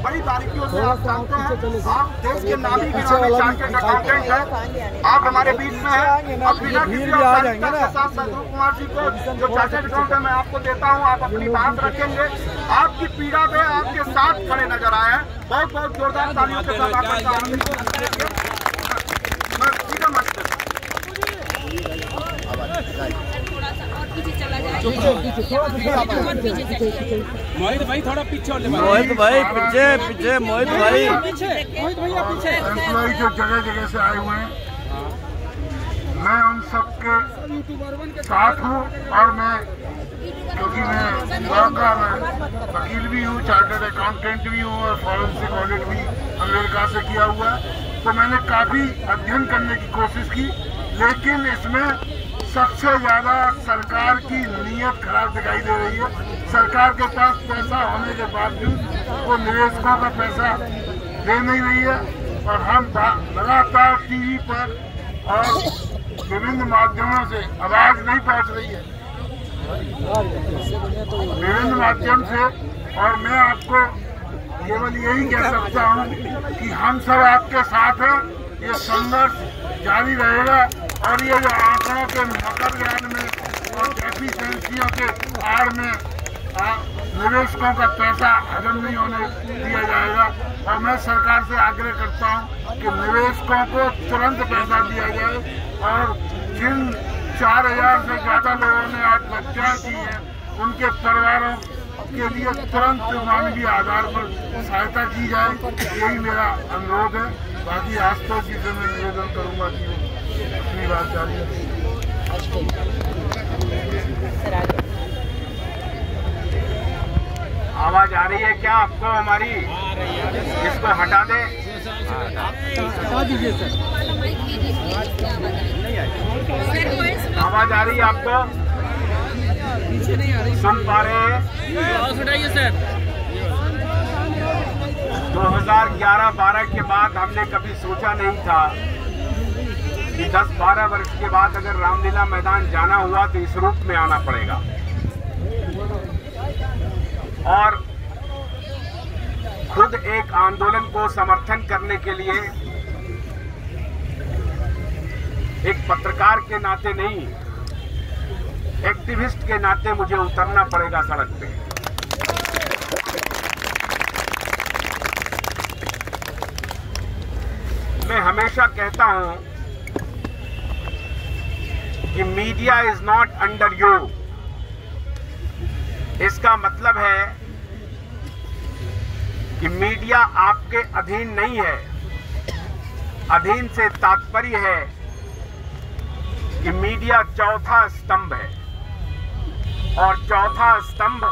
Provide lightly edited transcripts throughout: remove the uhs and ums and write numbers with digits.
बड़ी बारीकियों से आप जानते हैं। आप देश के नामी गिरामी चार्टर्ड अकाउंटेंट हैं, आप हमारे बीच में हैं। अब बिना किसी औपचारिकता के साथ संतोष कुमार जी को जो चार्टर्ड अकाउंटेंट मैं आपको देता हूँ, आप अपनी बात रखेंगे। आपकी पीड़ा में आपके साथ खड़े नजर आए हैं। बहुत बहुत जोरदार तालियों के साथ मोहित भाई थोड़ा पीछे, मोहित भाई पीछे पीछे, मोहित भाई पीछे। एम्प्लॉय जो जगह जगह से आए हुए हैं, मैं उन सबके साथ हूँ। और मैं क्योंकि मैं वकील भी हूँ, चार्टर्ड अकाउंटेंट भी हूँ और फॉरेंसिक ऑडिट भी अमेरिका से किया हुआ है, तो मैंने काफी अध्ययन करने की कोशिश की। लेकिन इसमें सबसे ज्यादा सरकार की नीयत खराब दिखाई दे रही है। सरकार के पास पैसा होने के बावजूद वो निवेशकों का पैसा दे नहीं रही है। और हम लगातार टीवी पर और विभिन्न माध्यमों से आवाज नहीं पहुंच रही है, विभिन्न माध्यम से। और मैं आपको केवल यही कह सकता हूं कि हम सब आपके साथ हैं। ये संघर्ष जारी रहेगा और ये जो आंकड़ों के मकर जाल में और एफिशिएंसियों के आड़ में निवेशकों का पैसा हजम नहीं होने दिया जाएगा। और मैं सरकार से आग्रह करता हूं कि निवेशकों को तुरंत पैसा दिया जाए और जिन 4000 से ज्यादा लोगों ने आत्महत्या की है उनके परिवारों के लिए तुरंत मानवीय आधार पर सहायता की जाए। यही मेरा अनुरोध है। बाकी आशुतोष जी से मैं निवेदन करूंगा कि अपनी बात जारी रखें। आवाज आ रही है क्या आपको हमारी? इसको हटा दे, हटा दीजिए सर। आवाज आ रही है आपको? पीछे नहीं आ रही, सुन पा रहे हैं? उठाइए सर। 2011-12 के बाद हमने कभी सोचा नहीं था कि 10-12 वर्ष के बाद अगर रामलीला मैदान जाना हुआ तो इस रूप में आना पड़ेगा। और खुद एक आंदोलन को समर्थन करने के लिए एक पत्रकार के नाते नहीं, एक्टिविस्ट के नाते मुझे उतरना पड़ेगा सड़क पे। मैं हमेशा कहता हूं कि media is not under you. इसका मतलब है कि मीडिया आपके अधीन नहीं है। अधीन से तात्पर्य है कि मीडिया चौथा स्तंभ है, और चौथा स्तंभ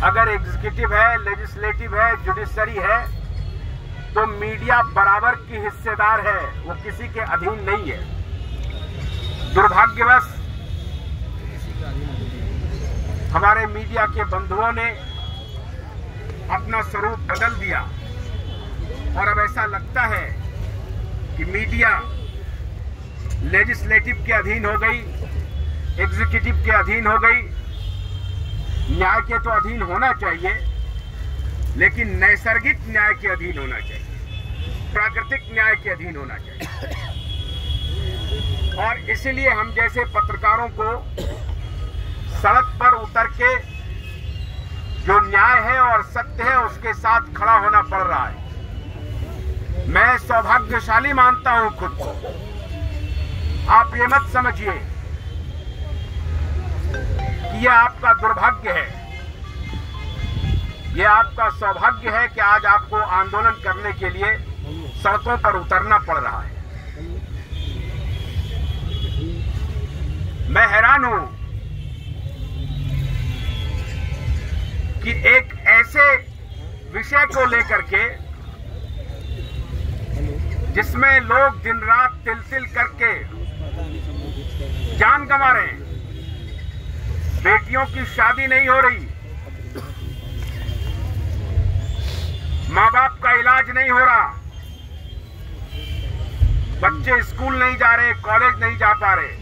अगर एग्जीक्यूटिव है, लेजिस्लेटिव है, जुडिशरी है, तो मीडिया बराबर की हिस्सेदार है, वो किसी के अधीन नहीं है। दुर्भाग्यवश हमारे मीडिया के बंधुओं ने अपना स्वरूप बदल दिया और अब ऐसा लगता है कि मीडिया लेजिस्लेटिव के अधीन हो गई, एग्जीक्यूटिव के अधीन हो गई। न्याय के तो अधीन होना चाहिए, लेकिन नैसर्गिक न्याय के अधीन होना चाहिए, प्राकृतिक न्याय के अधीन होना चाहिए। और इसीलिए हम जैसे पत्रकारों को सड़क पर उतर के जो न्याय है और सत्य है उसके साथ खड़ा होना पड़ रहा है। मैं सौभाग्यशाली मानता हूं खुद को। आप ये मत समझिए कि ये आपका दुर्भाग्य है, ये आपका सौभाग्य है कि आज आपको आंदोलन करने के लिए सड़कों पर उतरना पड़ रहा है। मैं हैरान हूं कि एक ऐसे विषय को लेकर के जिसमें लोग दिन रात तिल तिल करके जान गंवा रहे हैं, बेटियों की शादी नहीं हो रही, माँ बाप का इलाज नहीं हो रहा, बच्चे स्कूल नहीं जा रहे, कॉलेज नहीं जा पा रहे,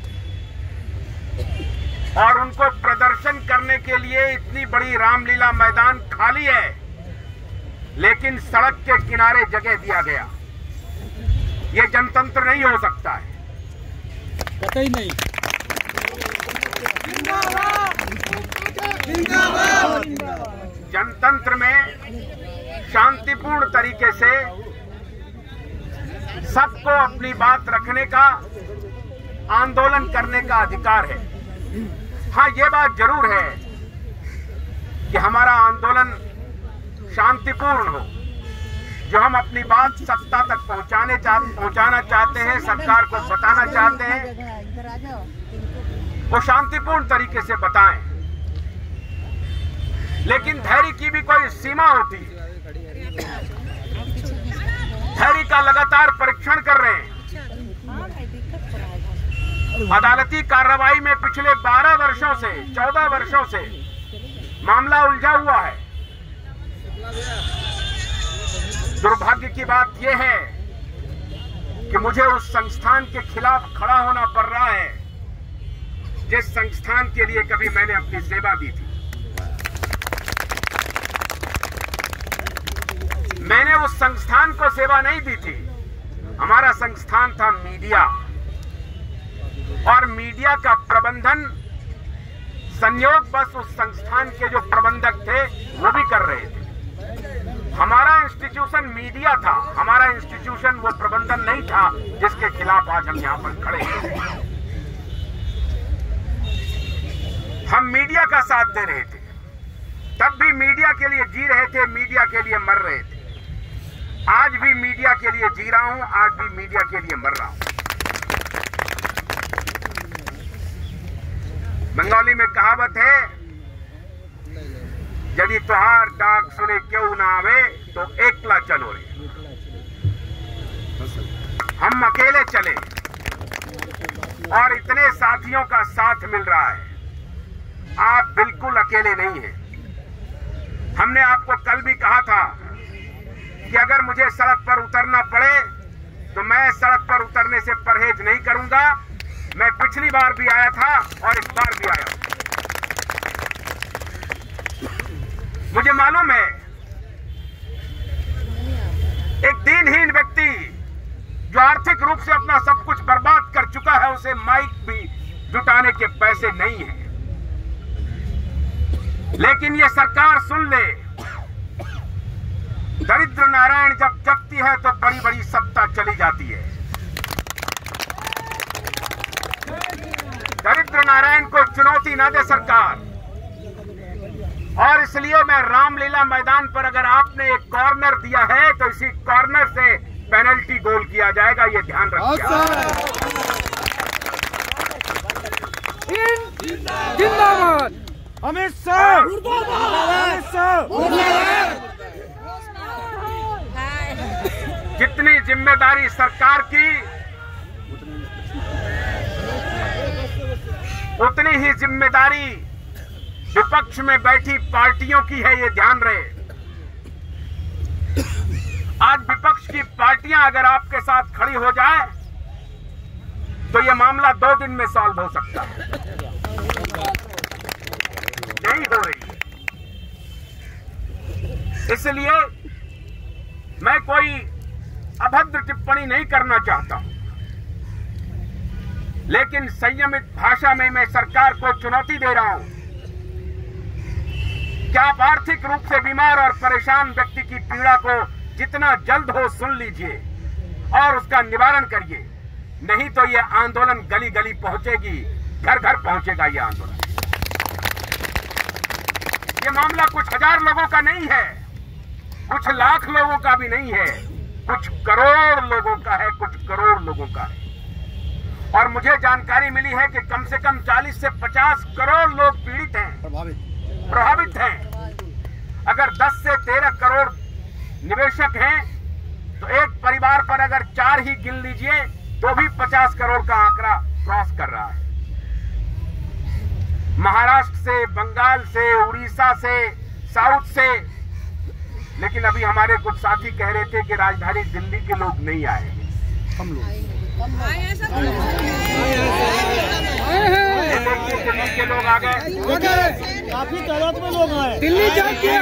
और उनको प्रदर्शन करने के लिए इतनी बड़ी रामलीला मैदान खाली है। लेकिन सड़क के किनारे जगह दिया गया। ये जनतंत्र नहीं हो सकता है, कतई नहीं। जनतंत्र में शांतिपूर्ण तरीके से सबको अपनी बात रखने का, आंदोलन करने का अधिकार है। हाँ, ये बात जरूर है कि हमारा आंदोलन शांतिपूर्ण हो। जो हम अपनी बात सत्ता तक पहुंचाना चाहते हैं, सरकार को बताना चाहते हैं, वो शांतिपूर्ण तरीके से बताएं। लेकिन धैर्य की भी कोई सीमा होती है। धैर्य का लगातार परीक्षण कर रहे हैं। अदालती कार्रवाई में पिछले 12 वर्षों से, 14 वर्षों से मामला उलझा हुआ है। दुर्भाग्य की बात यह है कि मुझे उस संस्थान के खिलाफ खड़ा होना पड़ रहा है जिस संस्थान के लिए कभी मैंने अपनी सेवा दी थी। मैंने उस संस्थान को सेवा नहीं दी थी। हमारा संस्थान था मीडिया, और मीडिया का प्रबंधन संयोग बस उस संस्थान के जो प्रबंधक थे वो भी कर रहे थे। हमारा इंस्टीट्यूशन मीडिया था, हमारा इंस्टीट्यूशन वो प्रबंधन नहीं था जिसके खिलाफ आज हम यहां पर खड़े हैं। हम मीडिया का साथ दे रहे थे, तब भी मीडिया के लिए जी रहे थे, मीडिया के लिए मर रहे थे। आज भी मीडिया के लिए जी रहा हूं, आज भी मीडिया के लिए मर रहा हूं। बंगाली में कहावत है, यदि तुहार डाक सुने क्यों ना आवे तो एकला चलो रे। हम अकेले चले और इतने साथियों का साथ मिल रहा है। आप बिल्कुल अकेले नहीं हैं। हमने आपको कल भी कहा था कि अगर मुझे सड़क पर उतरना पड़े तो मैं सड़क पर उतरने से परहेज नहीं करूंगा। मैं पिछली बार भी आया था और इस बार भी आया। मुझे मालूम है एक दीनहीन व्यक्ति जो आर्थिक रूप से अपना सब कुछ बर्बाद कर चुका है, उसे माइक भी जुटाने के पैसे नहीं हैं। लेकिन ये सरकार सुन ले, दरिद्र नारायण जब जगती है तो बड़ी बड़ी सत्ता चली जाती है। दरिद्र नारायण को चुनौती ना दे सरकार। और इसलिए मैं रामलीला मैदान पर अगर आपने एक कॉर्नर दिया है तो इसी कॉर्नर से पेनल्टी गोल किया जाएगा, ये ध्यान रखिए। जिंदाबाद अमित शाह, जितनी जिम्मेदारी सरकार की उतनी ही जिम्मेदारी विपक्ष में बैठी पार्टियों की है, ये ध्यान रहे। आज विपक्ष की पार्टियां अगर आपके साथ खड़ी हो जाए तो ये मामला 2 दिन में सॉल्व हो सकता है। नहीं हो रही। इसलिए मैं कोई अभद्र टिप्पणी नहीं करना चाहता, लेकिन संयमित भाषा में मैं सरकार को चुनौती दे रहा हूं कि आप आर्थिक रूप से बीमार और परेशान व्यक्ति की पीड़ा को जितना जल्द हो सुन लीजिए और उसका निवारण करिए। नहीं तो यह आंदोलन गली गली पहुंचेगी, घर घर पहुंचेगा यह आंदोलन। ये मामला कुछ हजार लोगों का नहीं है, कुछ लाख लोगों का भी नहीं है, कुछ करोड़ लोगों का है, कुछ करोड़ लोगों का है। और मुझे जानकारी मिली है कि कम से कम 40 से 50 करोड़ लोग पीड़ित हैं, प्रभावित हैं। अगर 10 से 13 करोड़ निवेशक हैं तो एक परिवार पर अगर 4 ही गिन लीजिए तो भी 50 करोड़ का आंकड़ा क्रॉस कर रहा है। महाराष्ट्र से, बंगाल से, उड़ीसा से, साउथ से। लेकिन अभी हमारे कुछ साथी कह रहे थे कि राजधानी दिल्ली के लोग नहीं आए। हम लोग दिल्ली के लोग आ गए, काफी तादाद में लोग आए। दिल्ली जाके